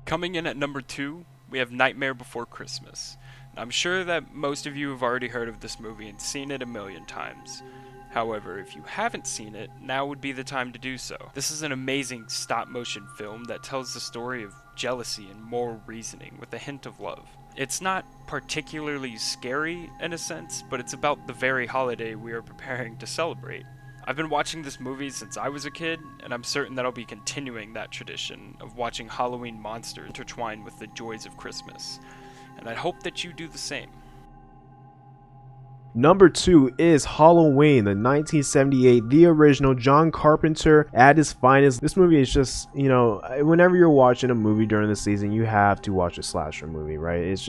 Coming in at number 2, we have Nightmare Before Christmas. I'm sure that most of you have already heard of this movie and seen it a million times. However, if you haven't seen it, now would be the time to do so. This is an amazing stop motion film that tells the story of jealousy and moral reasoning with a hint of love. It's not particularly scary in a sense, but it's about the very holiday we are preparing to celebrate. I've been watching this movie since I was a kid, and I'm certain that I'll be continuing that tradition of watching Halloween monsters intertwine with the joys of Christmas. And I hope that you do the same. Number 2 is Halloween, the 1978, the original John Carpenter at his finest. This movie is just, whenever you're watching a movie during the season, you have to watch a slasher movie, right? It's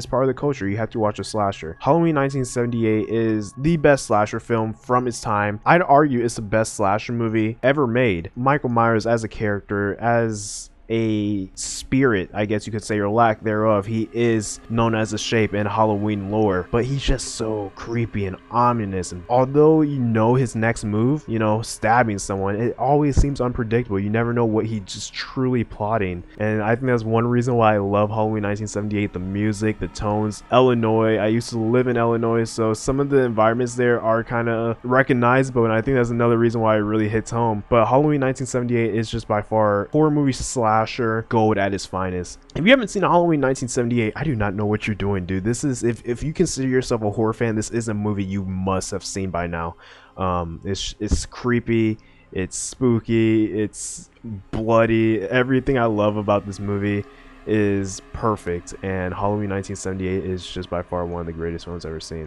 part of the culture. You have to watch a slasher. Halloween 1978 is the best slasher film from its time. I'd argue it's the best slasher movie ever made. Michael Myers as a character, as a spirit, I guess you could say, or lack thereof, he is known as a shape in Halloween lore, but he's just so creepy and ominous. And although you know his next move, stabbing someone, it always seems unpredictable. You never know what he's just truly plotting. And I think that's one reason why I love Halloween 1978. The music, the tones. Illinois, I used to live in Illinois, so some of the environments there are kind of recognizable, and I think that's another reason why it really hits home. But Halloween 1978 is just by far horror movie slasher gold at its finest. If you haven't seen Halloween 1978, I do not know what you're doing, dude. This is, if you consider yourself a horror fan, this is a movie you must have seen by now. It's creepy, it's spooky, it's bloody. Everything I love about this movie is perfect, and Halloween 1978 is just by far one of the greatest films I've ever seen.